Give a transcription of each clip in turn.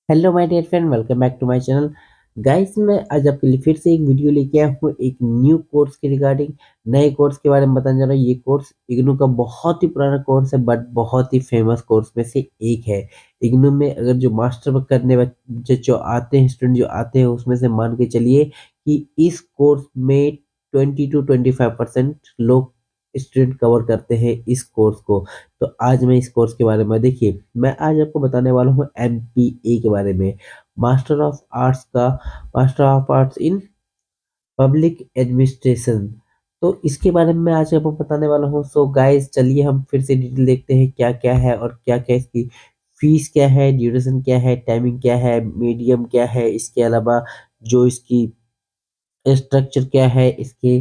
Hello my dear friend, welcome back to my channel. Guys, मैं आज आपके लिए फिर से एक वीडियो लेके आया हूँ एक न्यू कोर्स के रिगार्डिंग। नए कोर्स के बारे में बताने जा रहा हूँ। ये कोर्स इग्नू का बहुत ही पुराना कोर्स है, बट बहुत ही फेमस कोर्स में से एक है। इग्नू में अगर जो मास्टर करने बच्चे जो आते हैं, स्टूडेंट जो आते हैं, उसमें से मान के चलिए कि इस कोर्स में 20 to 25% लोग स्टूडेंट कवर करते हैं इस कोर्स को। तो आज मैं इस कोर्स के बारे में, देखिए, मैं आज आपको बताने वाला हूँ एमपीए के बारे में। मास्टर ऑफ आर्ट्स का, master of arts in public administration. तो इसके बारे में मैं आज आपको बताने वाला हूँ। सो गाइस, चलिए हम फिर से डिटेल देखते हैं क्या क्या है और क्या क्या इसकी फीस क्या है, ड्यूरेशन क्या है, टाइमिंग क्या है, मीडियम क्या है, इसके अलावा जो इसकी स्ट्रक्चर क्या है, इसके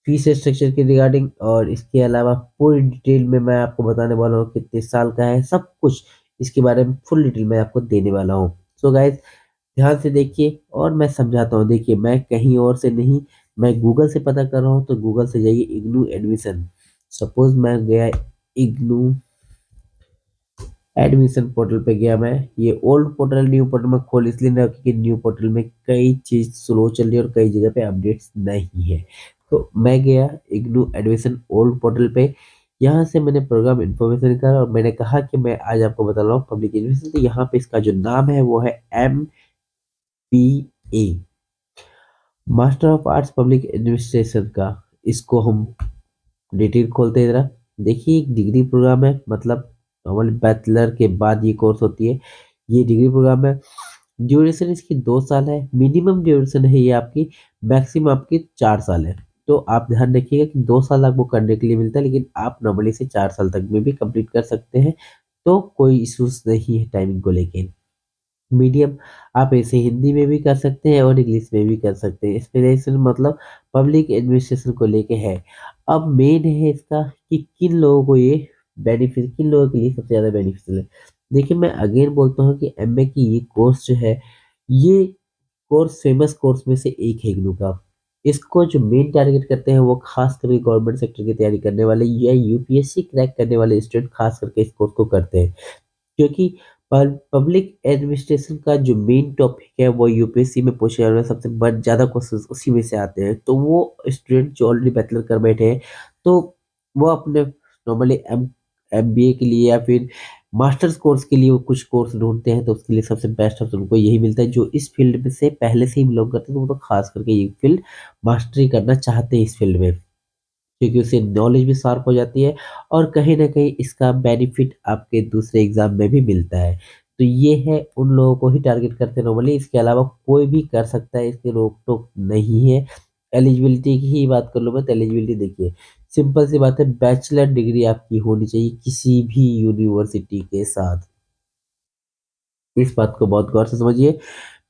फीस स्ट्रक्चर के रिगार्डिंग, और इसके अलावा पूरी डिटेल में मैं आपको बताने वाला हूँ कितने साल का है, सब कुछ इसके बारे में फुल डिटेल मैं आपको देने वाला हूँ। सो गाइस, ध्यान से देखिए और मैं समझाता हूँ। देखिए, मैं कहीं और से नहीं, मैं गूगल से पता कर रहा हूँ। तो गूगल से जाइए इग्नू एडमिशन। सपोज मैं गया इग्नू एडमिशन पोर्टल पे गया। मैं ये ओल्ड पोर्टल न्यू पोर्टल में खोल इसलिए रहा क्योंकि न्यू पोर्टल में कई चीज स्लो चल रही है और कई जगह पे अपडेट्स नहीं है। तो मैं गया इग्नू एडमिशन ओल्ड पोर्टल पे। यहाँ से मैंने प्रोग्राम इन्फॉर्मेशन करा और मैंने कहा कि मैं आज आपको बता रहा हूँ पब्लिक एडमिशन। तो यहाँ पे इसका जो नाम है वो है MPA, master of arts public administration का। इसको हम डिटेल खोलते हैं जरा। देखिए, एक डिग्री प्रोग्राम है, मतलब नॉर्मल बैचलर के बाद ये कोर्स होती है। ये डिग्री प्रोग्राम है। ड्यूरेशन इसकी 2 साल है। मिनिमम ड्यूरेशन है ये आपकी, मैक्सिमम आपकी 4 साल है। तो आप ध्यान रखिएगा कि 2 साल आपको करने के लिए मिलता है, लेकिन आप नॉर्मली से 4 साल तक में भी कंप्लीट कर सकते हैं। तो कोई इशूज नहीं है टाइमिंग को लेके। मीडियम आप ऐसे हिंदी में भी कर सकते हैं और इंग्लिश में भी कर सकते हैं। स्पेशलाइजेशन मतलब पब्लिक एडमिनिस्ट्रेशन को लेके है। अब मेन है इसका कि किन लोगों को ये बेनिफिट, किन लोगों के लिए सबसे ज़्यादा बेनिफिशियल है। देखिए, मैं अगेन बोलता हूँ कि एमए की ये कोर्स जो है, ये कोर्स फेमस कोर्स में से एक है इग्नू का। इसको जो मेन टारगेट करते हैं वो खास करके गवर्नमेंट सेक्टर की तैयारी करने वाले या यूपीएससी क्रैक करने वाले स्टूडेंट खास करके इस कोर्स को करते हैं। क्योंकि पब्लिक एडमिनिस्ट्रेशन का जो मेन टॉपिक है वो यूपीएससी में पूछे जाने वाले सबसे ज़्यादा क्वेश्चंस उसी में से आते हैं। तो वो स्टूडेंट जो ऑलरेडी बैचलर कर बैठे हैं, तो वो अपने नॉर्मली एमबीए के लिए या फिर मास्टर्स कोर्स के लिए वो कुछ कोर्स ढूंढते हैं। तो उसके लिए सबसे बेस्ट ऑप्शन उनको यही मिलता है। जो इस फील्ड में से पहले से ही बिलोंग करते हैं, तो वो तो खास करके ये फील्ड मास्टरी करना चाहते हैं इस फील्ड में, क्योंकि उससे नॉलेज भी शार्प हो जाती है और कहीं न कहीं इसका बेनिफिट आपके दूसरे एग्ज़ाम में भी मिलता है। तो ये है, उन लोगों को ही टारगेट करते हैं नॉर्मली। इसके अलावा कोई भी कर सकता है, इसकी रोक-टोक नहीं है। एलिजिबिलिटी की ही बात कर लूँ मैं, तो एलिजिबिलिटी देखिए, सिंपल सी बात है, बैचलर डिग्री आपकी होनी चाहिए किसी भी यूनिवर्सिटी के साथ। इस बात को बहुत गौर से समझिए।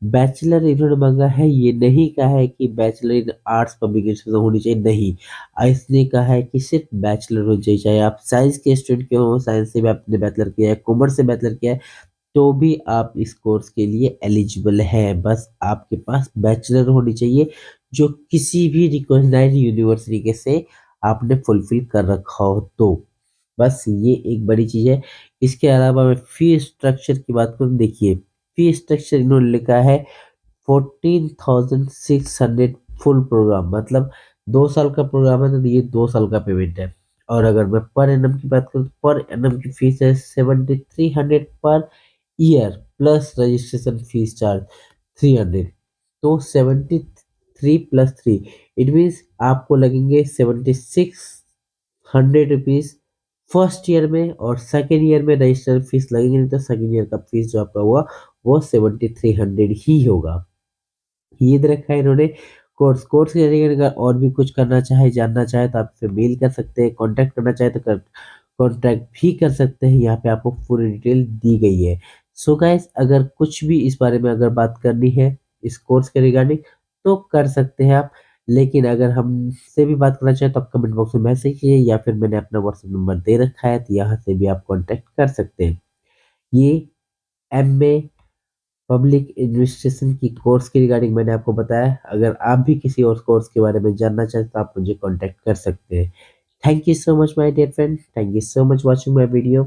बैचलर इन्होंने मांगा है, ये नहीं कहा है कि बैचलर इन आर्ट्स पब्लिकेशन होनी चाहिए, नहीं। इसने कहा है कि सिर्फ बैचलर होनी चाहिए। चाहे आप साइंस के स्टूडेंट क्यों हो, साइंस से भी आपने बैचलर किया है, कॉमर्स से बैचलर किया है, तो भी आप इस कोर्स के लिए एलिजिबल हैं। बस आपके पास बैचलर होनी चाहिए जो किसी भी रिकॉग्नाइज्ड यूनिवर्सिटी के से आपने फुलफिल कर रखा हो तो। बस ये एक बड़ी चीज़ है। इसके अलावा मैं फ़ी स्ट्रक्चर की बात करूँ, देखिए, फ़ी स्ट्रक्चर इन्होंने लिखा है 14,600 फुल प्रोग्राम, मतलब 2 साल का प्रोग्राम है, तो ये 2 साल का पेमेंट है। और अगर मैं पर एनम की बात करूँ, तो पर एनम की फीस है 7300 per year, plus registration fees charge 300। तो 73 प्लस 3, इट मीन्स आपको लगेंगे 7600 रुपीज़ फर्स्ट ईयर में, और सेकेंड ईयर में रजिस्टर फीस लगेगी। नहीं तो सेकेंड ईयर का फीस जो आपका हुआ वो 7300 ही होगा। ये दे रखा है इन्होंने। कोर्स के जरिए अगर और भी कुछ करना चाहे, जानना चाहे, तो आप इसे मेल कर सकते हैं। कांटेक्ट करना चाहे तो कांटेक्ट भी कर सकते हैं। यहाँ पे आपको पूरी डिटेल दी गई है। सो गाइस, अगर कुछ भी इस बारे में अगर बात करनी है इस कोर्स के रिगार्डिंग, तो कर सकते हैं आप। लेकिन अगर हमसे भी बात करना चाहें तो आप कमेंट बॉक्स में मैसेज कीजिए, या फिर मैंने अपना व्हाट्सएप नंबर दे रखा है, तो यहाँ से भी आप कॉन्टेक्ट कर सकते हैं। ये एमए पब्लिक एडमिनिस्ट्रेशन की कोर्स के रिगार्डिंग मैंने आपको बताया। अगर आप भी किसी और कोर्स के बारे में जानना चाहते हैं तो आप मुझे कांटेक्ट कर सकते हैं। Thank you so much my dear friend, thank you so much watching my video.